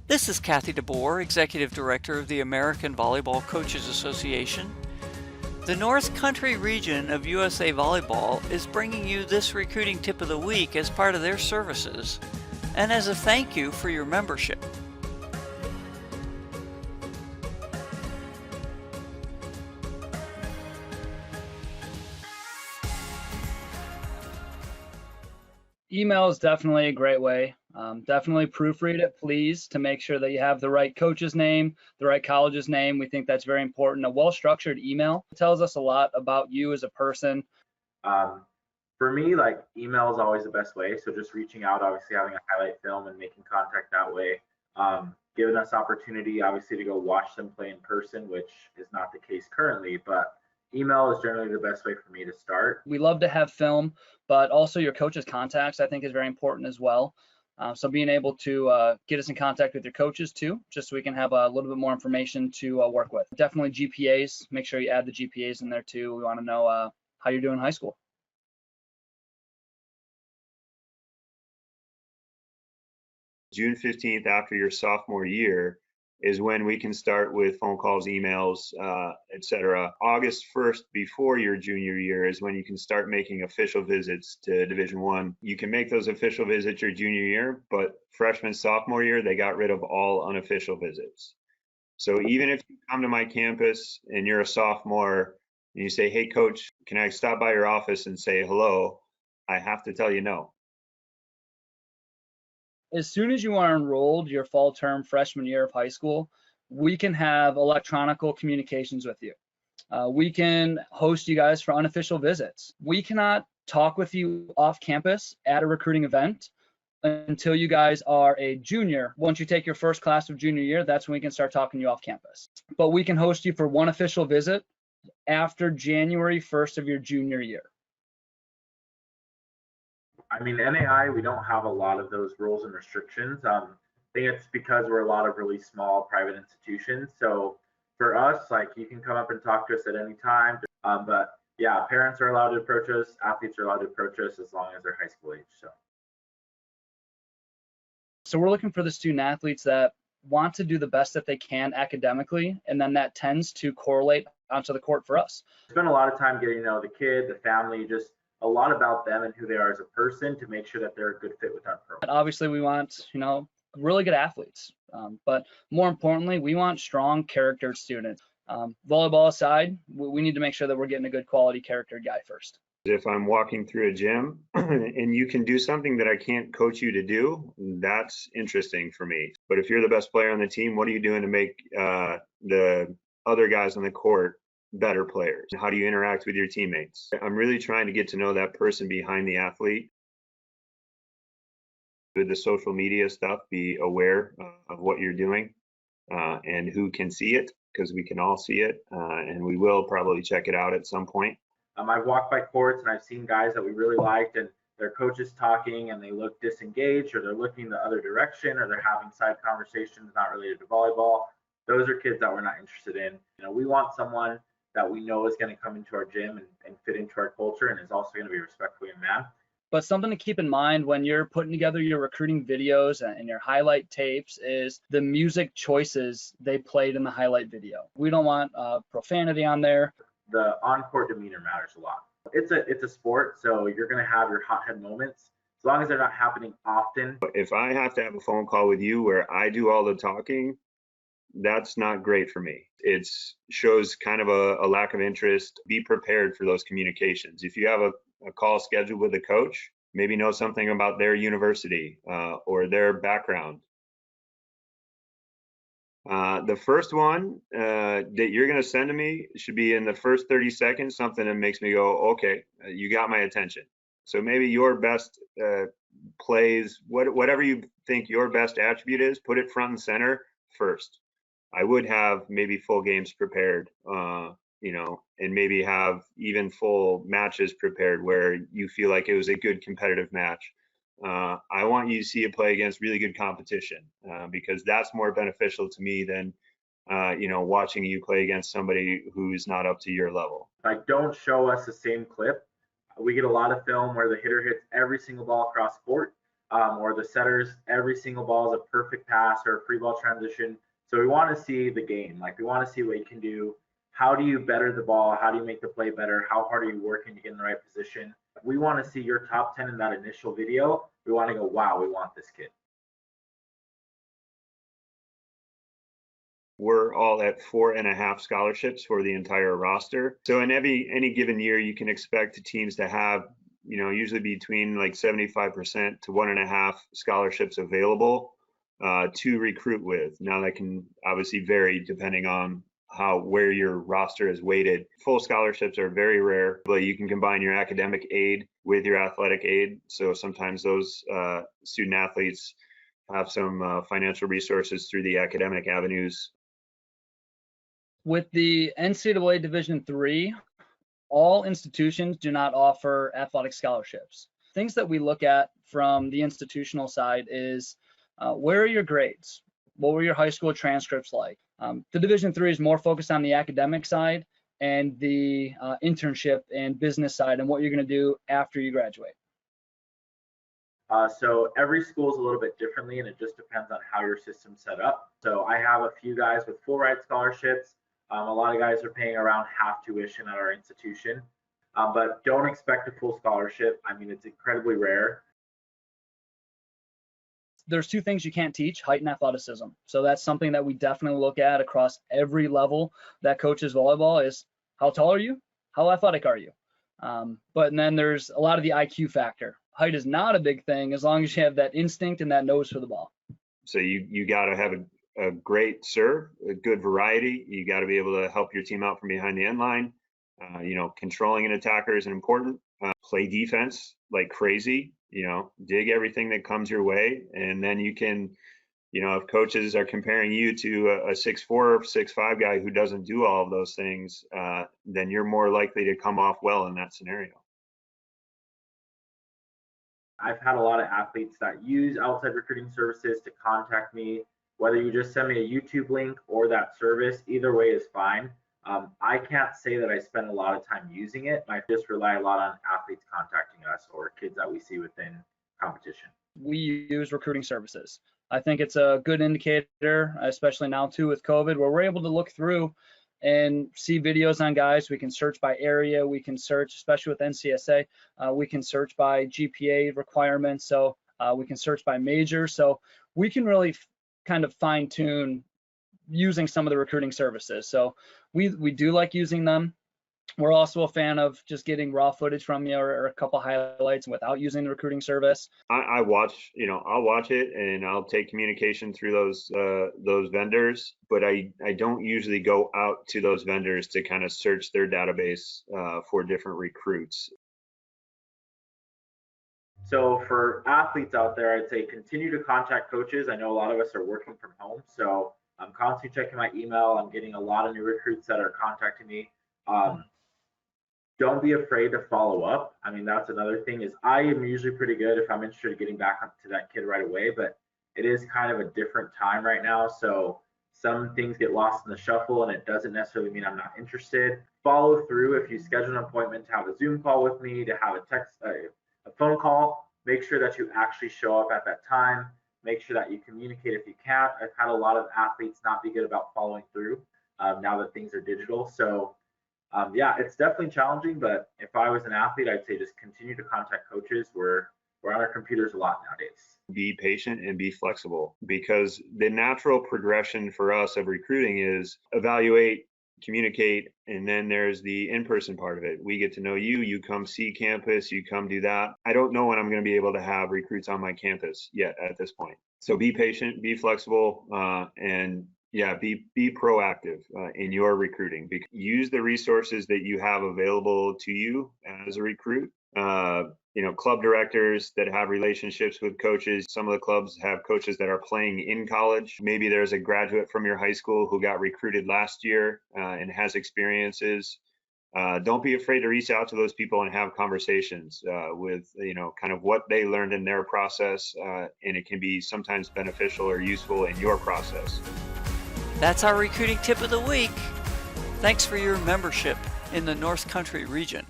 This is Kathy DeBoer, Executive Director of the American Volleyball Coaches Association. The North Country region of USA Volleyball is bringing you this recruiting tip of the week as part of their services and as a thank you for your membership. Email is definitely a great way. Definitely proofread it, please, to make sure that you have the right coach's name, the right college's name. We think that's very important. A well-structured email tells us a lot about you as a person. For me, like email is always the best way. So just reaching out, obviously having a highlight film and making contact that way, giving us opportunity, obviously, to go watch them play in person, which is not the case currently, but email is generally the best way for me to start. We love to have film, but also your coach's contacts, I think, is very important as well. So being able to get us in contact with your coaches too, just so we can have a little bit more information to work with. Definitely GPAs. Make sure you add the GPAs in there too. We want to know how you're doing in high school. June 15th after your sophomore year is when we can start with phone calls, emails, etc. August 1st before your junior year is when you can start making official visits to Division I. You can make those official visits your junior year, but freshman, sophomore year, they got rid of all unofficial visits. So even if you come to my campus and you're a sophomore and you say, hey, coach, can I stop by your office and say hello? I have to tell you no. As soon as you are enrolled your fall term freshman year of high school, we can have electronical communications with you. We can host you guys for unofficial visits. We cannot talk with you off campus at a recruiting event until you guys are a junior. Once you take your first class of junior year, that's when we can start talking to you off campus. But we can host you for one official visit after January 1st of your junior year. I mean, NAI, we don't have a lot of those rules and restrictions. I think it's because we're a lot of really small private institutions. So for us, like, you can come up and talk to us at any time. But yeah, parents are allowed to approach us, athletes are allowed to approach us as long as they're high school age. So we're looking for the student athletes that want to do the best that they can academically, and then that tends to correlate onto the court for us. Spend a lot of time getting to know the kid, the family, just a lot about them and who they are as a person to make sure that they're a good fit with our program. Obviously, we want, really good athletes, but more importantly, we want strong character students. Volleyball aside, we need to make sure that we're getting a good quality character guy first. If I'm walking through a gym and you can do something that I can't coach you to do, that's interesting for me. But if you're the best player on the team, what are you doing to make the other guys on the court better players? How do you interact with your teammates? I'm really trying to get to know that person behind the athlete. With the social media stuff, be aware of what you're doing and who can see it, because we can all see it, and we will probably check it out at some point. I've walked by courts and I've seen guys that we really liked and their coaches talking and they look disengaged, or they're looking the other direction, or they're having side conversations not related to volleyball. Those are kids that we're not interested in. We want someone that we know is going to come into our gym and fit into our culture and is also going to be a respectful young man. But something to keep in mind when you're putting together your recruiting videos and your highlight tapes is the music choices they played in the highlight video. We don't want profanity on there. The on-court demeanor matters a lot. It's a sport, so you're going to have your hothead moments. As long as they're not happening often. If I have to have a phone call with you where I do all the talking, that's not great for me. It shows kind of a lack of interest. Be prepared for those communications. If you have a call scheduled with a coach, maybe know something about their university or their background. The first one that you're going to send to me should be in the first 30 seconds, something that makes me go, okay, you got my attention. So maybe your best plays, whatever you think your best attribute is, put it front and center first. I would have maybe full games prepared, and maybe have even full matches prepared where you feel like it was a good competitive match. I want you to see it play against really good competition because that's more beneficial to me than watching you play against somebody who's not up to your level. Like, don't show us the same clip. We get a lot of film where the hitter hits every single ball across court. or the setters, every single ball is a perfect pass or a free ball transition. So we want to see the game. Like, we want to see what you can do. How do you better the ball? How do you make the play better? How hard are you working to get in the right position? We want to see your top 10 in that initial video. We want to go, wow, we want this kid. We're all at 4.5 scholarships for the entire roster. So in any given year, you can expect teams to have, usually between like 75% to 1.5 scholarships available to recruit with. Now that can obviously vary depending on where your roster is weighted. Full scholarships are very rare, but you can combine your academic aid with your athletic aid. So sometimes those student athletes have some financial resources through the academic avenues. With the NCAA Division III, all institutions do not offer athletic scholarships. Things that we look at from the institutional side is where are your grades? What were your high school transcripts like? The Division III is more focused on the academic side and the internship and business side and what you're going to do after you graduate. So every school is a little bit differently, and it just depends on how your system's set up. So I have a few guys with full ride scholarships. A lot of guys are paying around half tuition at our institution, but don't expect a full scholarship. I mean, it's incredibly rare. There's two things you can't teach: height and athleticism. So that's something that we definitely look at across every level that coaches volleyball is how tall are you? How athletic are you? But then there's a lot of the IQ factor. Height is not a big thing as long as you have that instinct and that nose for the ball. So you got to have a great serve, a good variety. You got to be able to help your team out from behind the end line. Controlling an attacker is important. Play defense like crazy. Dig everything that comes your way, and then you can, if coaches are comparing you to a 6'4", 6'5" guy who doesn't do all of those things, then you're more likely to come off well in that scenario. I've had a lot of athletes that use outside recruiting services to contact me. Whether you just send me a YouTube link or that service, either way is fine. I can't say that I spend a lot of time using it. I just rely a lot on athletes contacting us or kids that we see within competition. We use recruiting services. I think it's a good indicator, especially now too with COVID, where we're able to look through and see videos on guys. We can search by area. We can search, especially with NCSA, we can search by GPA requirements. So we can search by major. So we can really kind of fine tune using some of the recruiting services. So we do like using them. We're also a fan of just getting raw footage from you or a couple highlights without using the recruiting service. I'll watch it and I'll take communication through those vendors, but I don't usually go out to those vendors to kind of search their database for different recruits. So for athletes out there, I'd say continue to contact coaches. I know a lot of us are working from home, so I'm constantly checking my email. I'm getting a lot of new recruits that are contacting me. Don't be afraid to follow up. I mean, that's another thing is I am usually pretty good if I'm interested in getting back up to that kid right away, but it is kind of a different time right now. So some things get lost in the shuffle and it doesn't necessarily mean I'm not interested. Follow through. If you schedule an appointment to have a Zoom call with me, to have a phone call, make sure that you actually show up at that time. Make sure that you communicate if you can't. I've had a lot of athletes not be good about following through now that things are digital. So yeah, it's definitely challenging, but if I was an athlete, I'd say just continue to contact coaches. We're on our computers a lot nowadays. Be patient and be flexible, because the natural progression for us of recruiting is evaluate, communicate, and then there's the in-person part of it. We get to know you, you come see campus, you come do that. I don't know when I'm going to be able to have recruits on my campus yet at this point. So be patient, be flexible, and yeah, be proactive in your recruiting. Use the resources that you have available to you as a recruit. Club directors that have relationships with coaches. Some of the clubs have coaches that are playing in college. Maybe there's a graduate from your high school who got recruited last year and has experiences. Don't be afraid to reach out to those people and have conversations with, kind of what they learned in their process. And it can be sometimes beneficial or useful in your process. That's our recruiting tip of the week. Thanks for your membership in the North Country region.